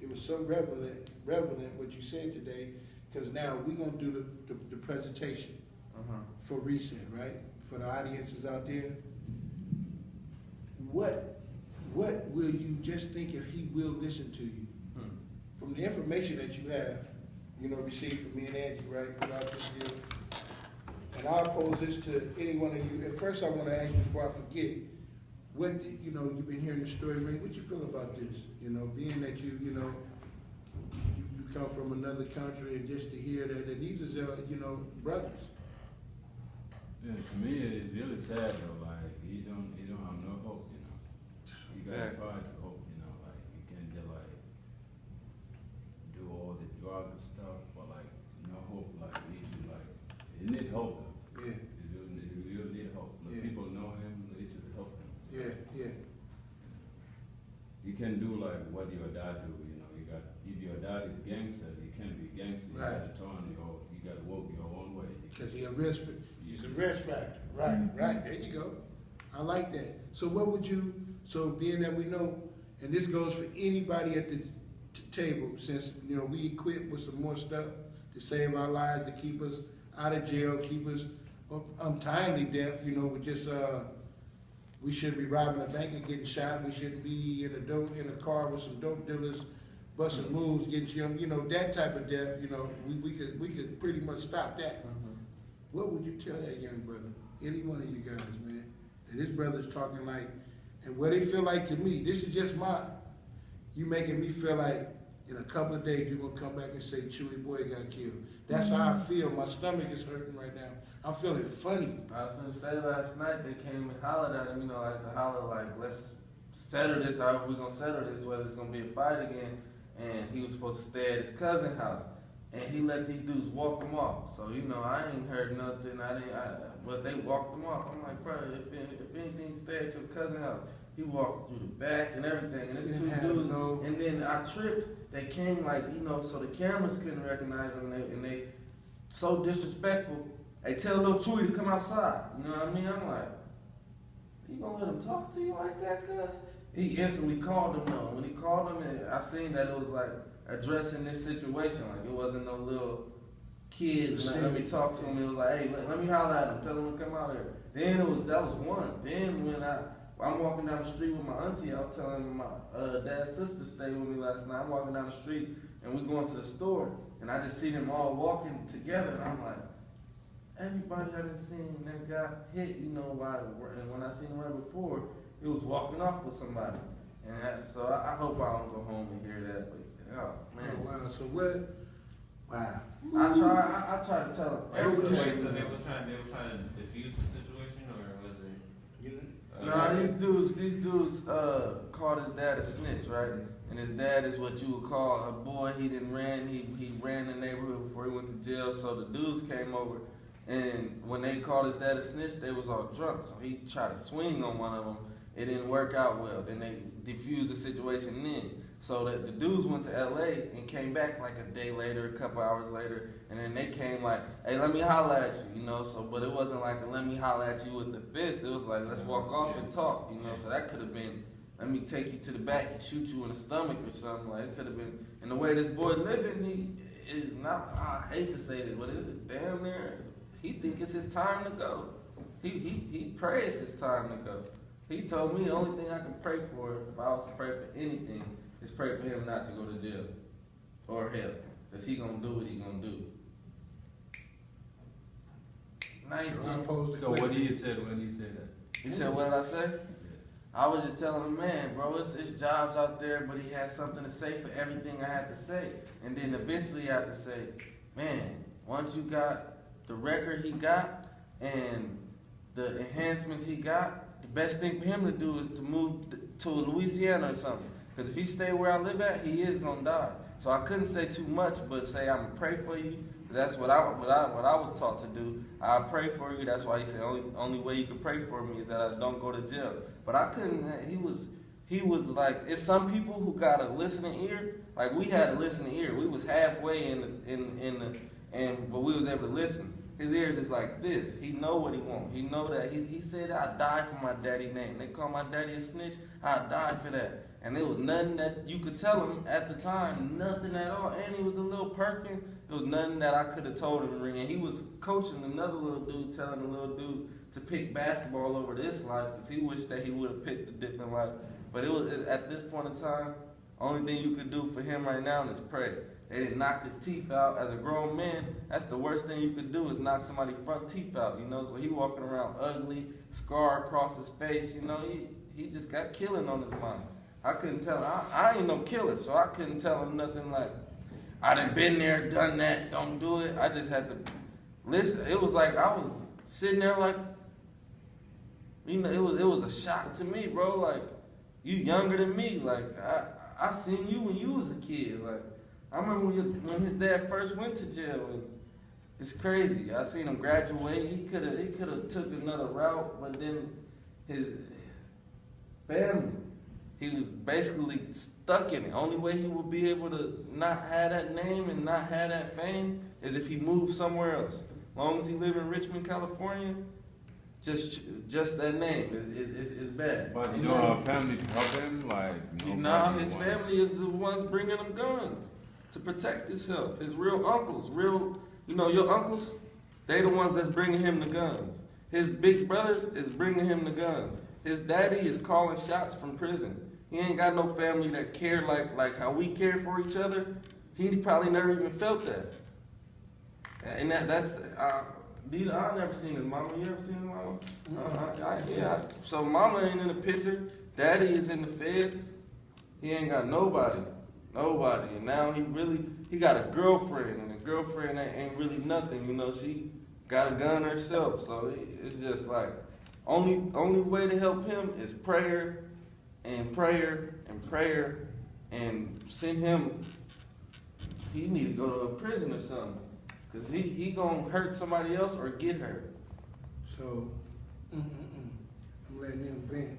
it was so relevant what you said today, because now we're gonna do the presentation for Reset, right? For the audiences out there. What will you just think if he will listen to you? From the information that you have, received from me and Angie, right, put out this deal. And I'll pose this to any one of you. And first I want to ask you before I forget, you've been hearing the story, man, what you feel about this? Being that you come from another country, and just to hear that these are, brothers. Yeah, to me it's really sad though, like he don't have no hope, You gotta try to hope, like you can't just like do all the drug and stuff, but like no hope, like you need hope though. Yeah. You really need hope. The people know him, they should help him. Yeah. You can do like what your dad do, if your dad is gangster, you can't be gangster. Right. You gotta turn you gotta walk your own way. Because he's a risk factor. Right, there you go. I like that. So being that we know, and this goes for anybody at the table, since, we equipped with some more stuff to save our lives, to keep us out of jail, keep us untimely death, with just, we shouldn't be robbing a bank and getting shot. We shouldn't be in a car with some dope dealers busting moves, getting that type of death. We could pretty much stop that. What would you tell that young brother, any one of you guys, man, that his brother's talking like, and what they feel like to me? This is just you making me feel like in a couple of days you're gonna come back and say Chewy boy got killed. That's how I feel. My stomach is hurting right now. I'm feeling funny. I was gonna say last night they came and hollered at him, let's settle this, however we're gonna settle this, whether it's gonna be a fight again. And he was supposed to stay at his cousin's house. And he let these dudes walk him off. So, I ain't heard nothing. But they walked him off. I'm like, bro, if anything, stay at your cousin's house. He walked through the back and everything. And it's two dudes. And then I tripped. They came so the cameras couldn't recognize them. And they so disrespectful. They tell little Chewy to come outside. You know what I mean? I'm like, you gonna let him talk to you like that, cuz? He instantly called him though. When he called him, I seen that it was like addressing this situation. Like it wasn't no little kid. Let me talk to him. It was like, hey, let me holler at him. Tell him to come out here. Then that was one. Then when I'm walking down the street with my auntie, I was telling my dad's sister stayed with me last night. I'm walking down the street and we going to the store, and I just see them all walking together, and I'm like, everybody I done seen that got hit, and when I seen him right before, he was walking off with somebody. And so I hope I don't go home and hear that. But, oh, man. Oh, wow. So what? Wow. I try to tell him. So they was trying to defuse the situation, or was it? No, these dudes called his dad a snitch, right? And his dad is what you would call a boy. He ran the neighborhood before he went to jail. So the dudes came over, and when they called his dad a snitch, they was all drunk. So he tried to swing on one of them. It didn't work out well. Then they diffused the situation then. So the dudes went to LA and came back like a day later, a couple hours later, and then they came like, hey, let me holler at you, So, but it wasn't like a let me holler at you with the fist. It was like, let's walk off and talk, So that could have been, let me take you to the back and shoot you in the stomach or something. Like it could have been. And the way this boy living, he is not. I hate to say this, but is it damn near? He think it's his time to go. He prays his time to go. He told me the only thing I can pray for, if I was to pray for anything, is pray for him not to go to jail or hell, because he gonna do what he gonna do. So what did you say when you said that? He said, what did I say? I was just telling him, man, bro, it's jobs out there, but he had something to say for everything I had to say. And then eventually I had to say, man, once you got the record he got and the enhancements he got, the best thing for him to do is to move to Louisiana or something. Because if he stay where I live at, he is gonna die. So I couldn't say too much, but say I'm gonna pray for you. That's what I was taught to do. I pray for you. That's why he said only way you can pray for me is that I don't go to jail. But I couldn't. He was like, it's some people who got a listening ear. Like we had a listening ear. We was halfway but we was able to listen. His ears is like this. He know what he want. He know that he said I died for my daddy name. They call my daddy a snitch. I died for that. And there was nothing that you could tell him at the time, nothing at all. And he was a little perkin. There was nothing that I could have told him to ring. And he was coaching another little dude, telling the little dude to pick basketball over this life, because he wished that he would have picked a different life. But it was at this point in time, only thing you could do for him right now is pray. They didn't knock his teeth out. As a grown man, that's the worst thing you could do is knock somebody's front teeth out, you know. So he walking around ugly, scar across his face, you know. He just got killing on his mind. I couldn't tell him. I ain't no killer, so I couldn't tell him nothing like, I done been there, done that, don't do it. I just had to listen. It was like I was sitting there like, you know, it was a shock to me, bro. Like, you younger than me. Like, I seen you when you was a kid. Like, I remember when his dad first went to jail, and it's crazy. I seen him graduate. He could have took another route, but then his family, he was basically stuck in it. Only way he would be able to not have that name and not have that fame is if he moved somewhere else. As long as he live in Richmond, California, just that name is bad. But you know our family help him, like No, his family is the ones bringing him guns to protect himself. His real uncles, you know, your uncles, they the ones that's bringing him the guns. His big brothers is bringing him the guns. His daddy is calling shots from prison. He ain't got no family that care like how we care for each other. He probably never even felt that. And that's I never seen his mama. You ever seen his mama? Yeah. So mama ain't in the picture. Daddy is in the feds. He ain't got nobody. And now he got a girlfriend, and the girlfriend ain't really nothing. You know, she got a gun herself. So it's just like, only way to help him is prayer and prayer and prayer, and send him. He need to go to a prison or something, cause he gonna hurt somebody else or get hurt. So, I'm letting him vent,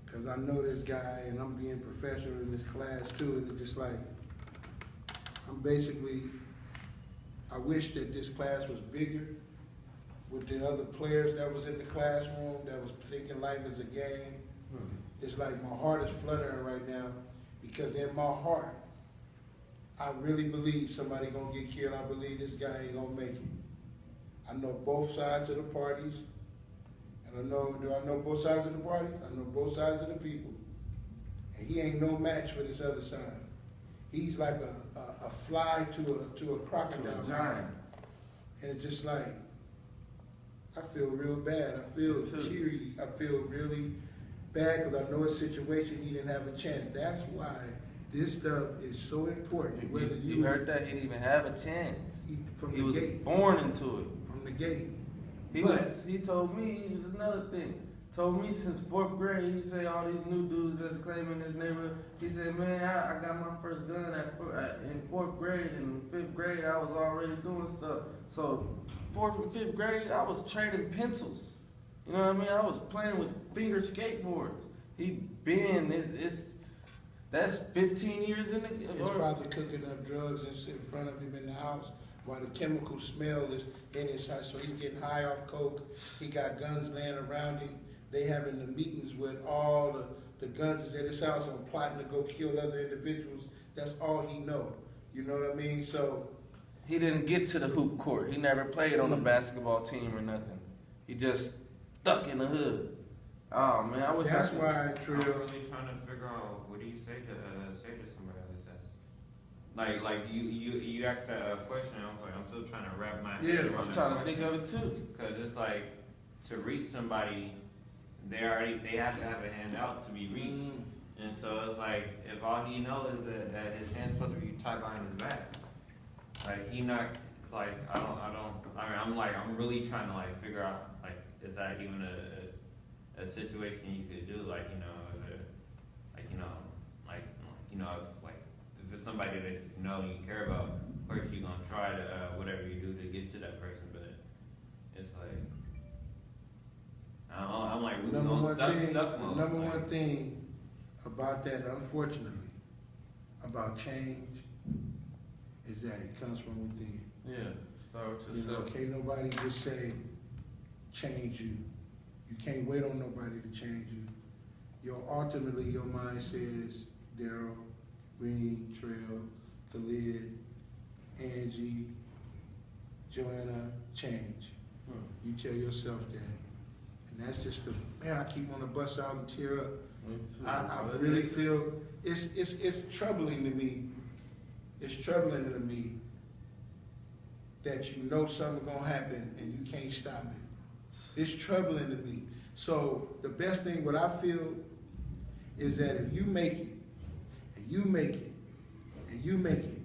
cause I know this guy, and I'm being professional in this class too, and it's just like, I wish that this class was bigger with the other players that was in the classroom that was thinking life is a game. It's like my heart is fluttering right now, because in my heart, I really believe somebody gonna get killed. I believe this guy ain't gonna make it. I know both sides of the parties, and do I know both sides of the parties? I know both sides of the people. And he ain't no match for this other side. He's like a fly to a crocodile. To a giant. And it's just like, I feel real bad. I feel teary. I feel really bad, because I know his situation, he didn't have a chance. That's why this stuff is so important. Whether you heard that, he didn't even have a chance. From he the was gate. Born into it. From the gate. He told me, he was another thing. Told me since 4th grade, he say all these new dudes that's claiming his neighborhood. He said, man, I got my first gun in 4th grade, and in 5th grade I was already doing stuff. So 4th and 5th grade, I was trading pencils. You know what I mean? I was playing with finger skateboards. That's 15 years in the... His father cooking up drugs in front of him in the house while the chemical smell is in his house. So he's getting high off coke. He got guns laying around him. They having the meetings with all the guns is at his house on plotting to go kill other individuals. That's all he know. You know what I mean? So he didn't get to the hoop court. He never played on a basketball team or nothing. He just stuck in the hood. Oh man, I was. That's why, Trill. I'm really trying to figure out, what do you say to somebody like that? Like you asked that question. I was like, I'm still trying to wrap my head around. I'm trying to think of it too. Because it's like, to reach somebody, they have to have a hand out to be reached. And so it's like, if all he knows is that his hand's supposed to be tied behind his back, like he not, like I'm really trying to like figure out, like, is that even a situation you could do, like, you know, if it's somebody that you know you care about, of course you're gonna try to whatever you do to get to that person, but it's like, I'm like, Number one thing about that, unfortunately, about change, is that it comes from within. Yeah, start with You know, yourself. can't nobody just say, change you. You can't wait on nobody to change you. ultimately your mind says Daryl, Green, Trail, Khalid, Angie, Joanna, change. You tell yourself that. And that's just the, man, I keep wanting to bust out and tear up. Me too. I really feel, it's troubling to me. It's troubling to me that you know something's gonna happen and you can't stop it. It's troubling to me. So the best thing, what I feel, is that if you make it, and you make it, and you make it,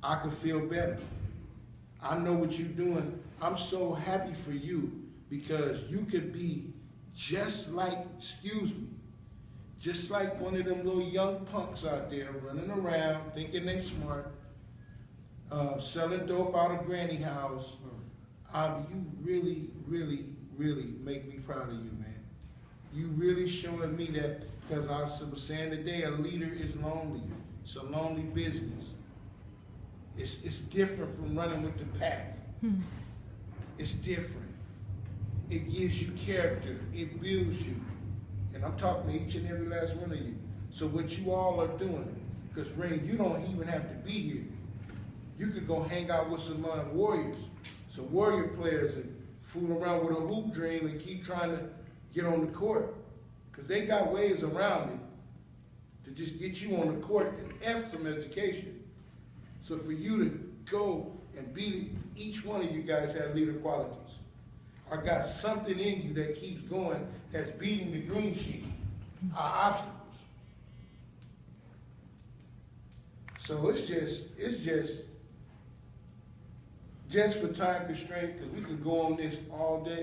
I could feel better. I know what you're doing. I'm so happy for you because you could be just like, excuse me, just like one of them little young punks out there running around thinking they smart, selling dope out of granny house. You really, really, really make me proud of you, man. You really showing me that, because I was saying today, a leader is lonely. It's a lonely business. It's different from running with the pack. It's different. It gives you character. It builds you. And I'm talking to each and every last one of you. So what you all are doing, because Ring, you don't even have to be here. You could go hang out with some warriors, some warrior players, and fool around with a hoop dream and keep trying to get on the court. Because they got ways around it to just get you on the court and F some education. So for you to go and be, each one of you guys have leader qualities. Or got something in you that keeps going, that's beating the green sheet, our obstacles. So it's just for time constraint, because we could go on this all day.